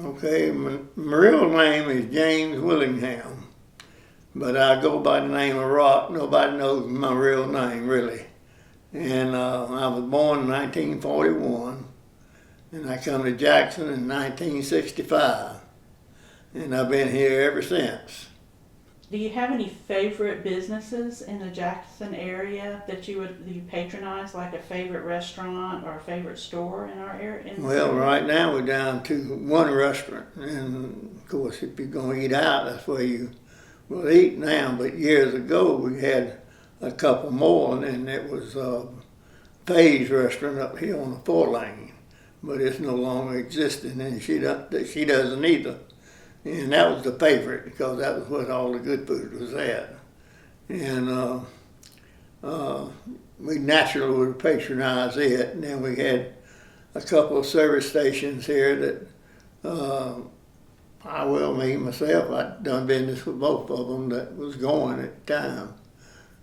Okay, my real name is James Willingham, but I go by the name of Rock. Nobody knows my real name, really. And I was born in 1941, and I come to Jackson in 1965, and I've been here ever since. Do you have any favorite businesses in the Jackson area that you patronize, like a favorite restaurant or a favorite store in our area? Well, right now we're down to one restaurant, and of course, if you're going to eat out, that's where you will eat now. But years ago, we had a couple more, and it was Faye's restaurant up here on the 4-lane, but it's no longer existing, and she doesn't either. And that was the favorite because that was what all the good food was at. And we naturally would patronize it. And then we had a couple of service stations here that me myself, I'd done business with both of them that was going at the time.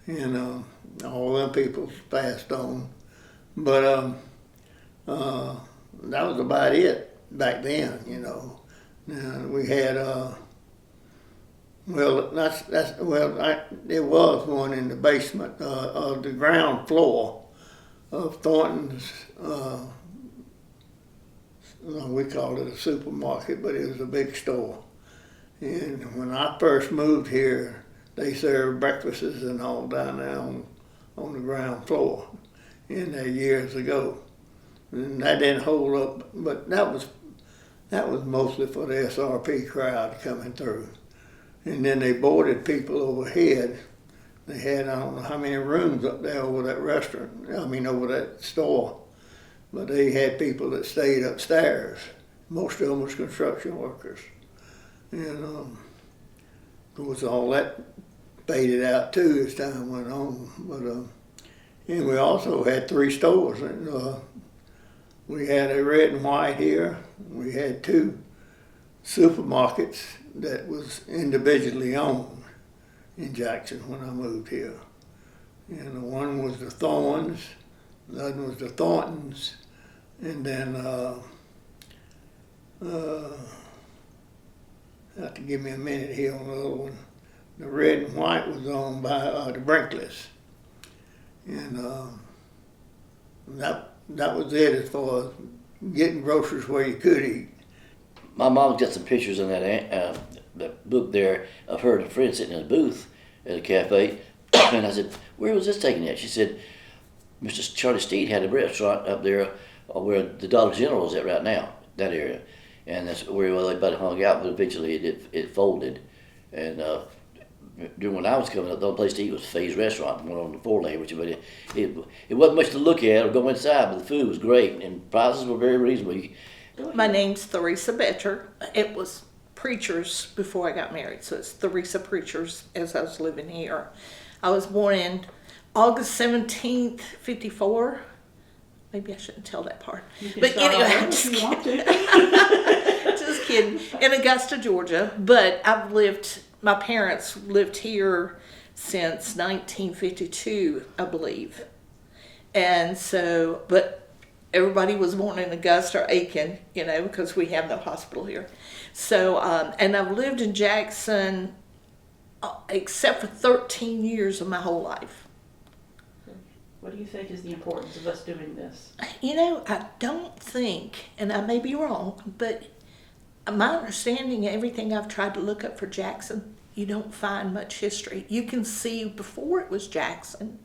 And all them people passed on. But that was about it back then, you know. We had it was one in the basement of the ground floor of Thornton's. We called it a supermarket, but it was a big store. And when I first moved here, they served breakfasts and all down there on the ground floor in there years ago. And that didn't hold up, but that was mostly for the SRP crowd coming through. And then they boarded people overhead. They had, I don't know how many rooms up there over that over that store. But they had people that stayed upstairs. Most of them was construction workers. And of course all that faded out too as time went on. But and we also had 3 stores. And we had a Red and White here. We had 2 supermarkets that was individually owned in Jackson when I moved here. And one was the Thorns, the other was the Thorntons, and then have to give me a minute here on the other one. The Red and White was owned by the Brinkleys. And that was it as far as getting groceries where you could eat. My mom's got some pictures in that book there of her and a friend sitting in a booth at a cafe. And I said, "Where was this taken at?" She said, "Mr. Charlie Steed had a restaurant up there where the Dollar General is at right now, that area." And that's where everybody hung out, but eventually it folded. And during when I was coming up, the only place to eat was Faye's Restaurant, one on the 4-lane, it wasn't much to look at or go inside, but the food was great and prices were very reasonable. My name's Theresa Better. It was Preachers before I got married, so it's Theresa Preachers as I was living here. I was born in August 17th, 54. Maybe I shouldn't tell that part. But anyway, if you want to. Just kidding. In Augusta, Georgia. But my parents lived here since 1952, I believe. And so, but everybody was born in Augusta or Aiken, because we have no hospital here. So, and I've lived in Jackson except for 13 years of my whole life. What do you think is the importance of us doing this? I don't think, and I may be wrong, but my understanding, everything I've tried to look up for Jackson, you don't find much history. You can see before it was Jackson,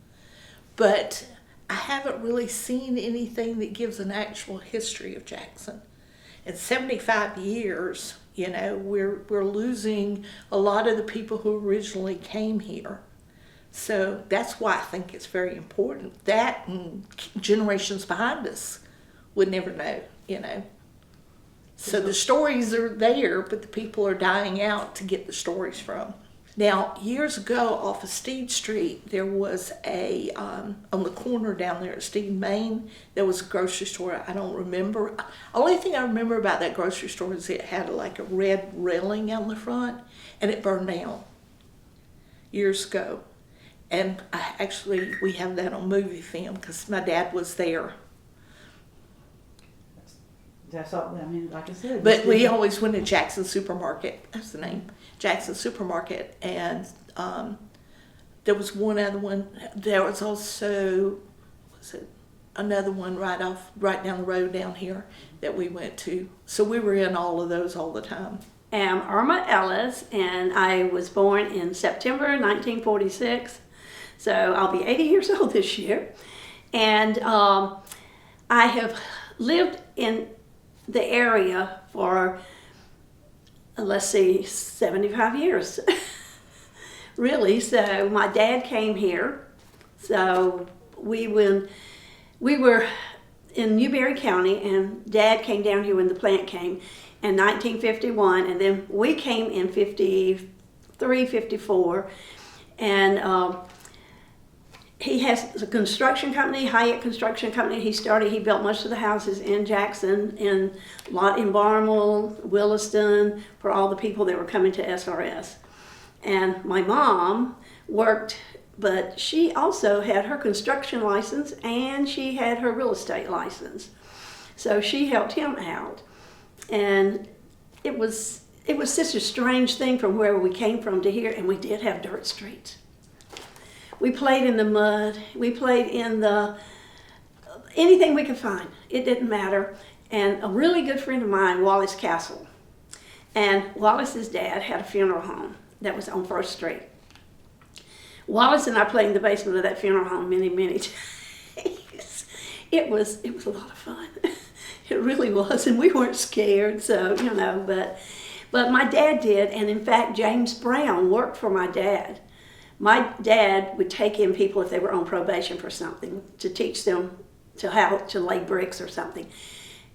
but I haven't really seen anything that gives an actual history of Jackson. In 75 years, we're losing a lot of the people who originally came here. So that's why I think it's very important. That and generations behind us would never know, So the stories are there, but the people are dying out to get the stories from. Now, years ago off of Steed Street, there was on the corner down there at Steed, Maine, there was a grocery store. I don't remember. Only thing I remember about that grocery store is it had like a red railing on the front, and it burned down years ago. And we have that on movie film because my dad was there. That's all, I mean, like I said. But this we is- always went to Jackson Supermarket. That's the name, Jackson Supermarket, and there was one other one. There was also another one right down the road down here that we went to. So we were in all of those all the time. I'm Irma Ellis, and I was born in September 1946. So I'll be 80 years old this year. And I have lived in the area for, 75 years. Really. So my dad came here. So we were in Newberry County, and Dad came down here when the plant came in 1951, and then we came in 53, 54, and he has a construction company, Hyatt Construction Company. He built most of the houses in Jackson, in Barnwell, Williston, for all the people that were coming to SRS. And my mom worked, but she also had her construction license and she had her real estate license. So she helped him out. And it was such a strange thing from where we came from to here, and we did have dirt streets. We played in the mud. We played in anything we could find. It didn't matter. And a really good friend of mine, Wallace Castle, and Wallace's dad had a funeral home that was on First Street. Wallace and I played in the basement of that funeral home many, many times. It was a lot of fun. It really was, and we weren't scared, so, but my dad did, and in fact, James Brown worked for my dad. My dad would take in people if they were on probation for something, to teach them how to lay bricks or something.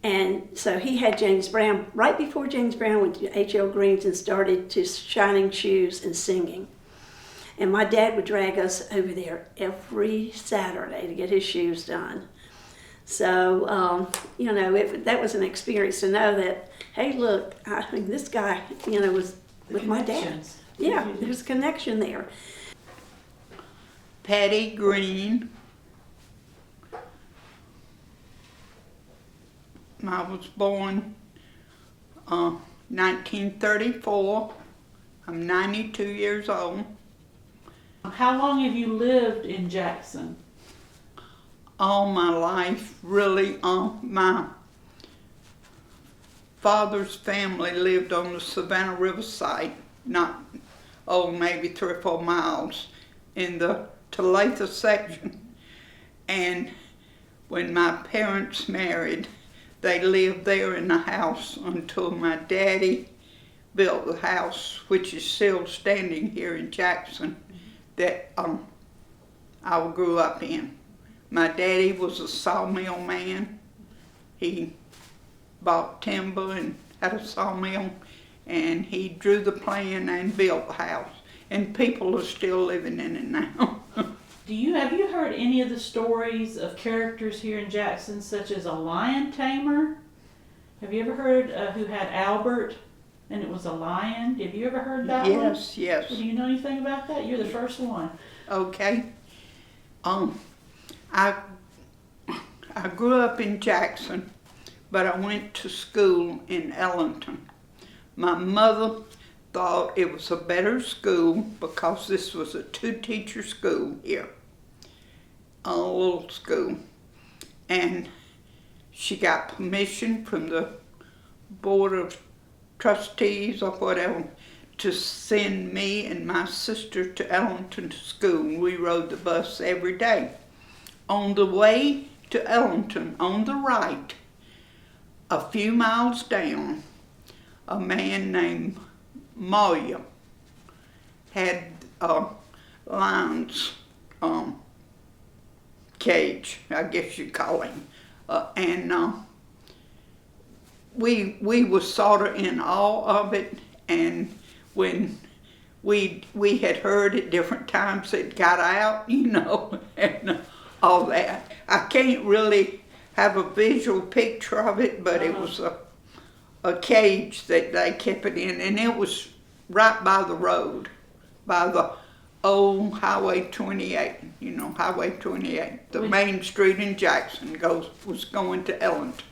And so he had James Brown, right before James Brown went to H.L. Green's and started to Shining Shoes and singing. And my dad would drag us over there every Saturday to get his shoes done. So, that was an experience to know that, hey, look, this guy, was with my dad. Connections. Yeah, there's a connection there. Patty Green. I was born 1934. I'm 92 years old. How long have you lived in Jackson? All my life, really. My father's family lived on the Savannah River side, maybe 3 or 4 miles in the Talitha section. And when my parents married, they lived there in the house until my daddy built the house, which is still standing here in Jackson, that I grew up in. My daddy was a sawmill man. He bought timber and had a sawmill, and he drew the plan and built the house. And people are still living in it now. Have you heard any of the stories of characters here in Jackson, such as a lion tamer? Have you ever heard who had Albert, and it was a lion? Have you ever heard that one? Yes. Do you know anything about that? You're the first one. Okay. I grew up in Jackson, but I went to school in Ellington. My mother thought it was a better school because this was a 2-teacher school here, a little school. And she got permission from the Board of Trustees or whatever to send me and my sister to Ellington to school. We rode the bus every day. On the way to Ellington, on the right, a few miles down, a man named Moya had a lion's cage, I guess you'd call him. We were sort of in awe of it, and when we had heard at different times it got out, and all that. I can't really have a visual picture of it, but it was a cage that they kept it in, and it was right by the road, by the old Highway 28, Highway 28. The main street in Jackson was going to Ellington.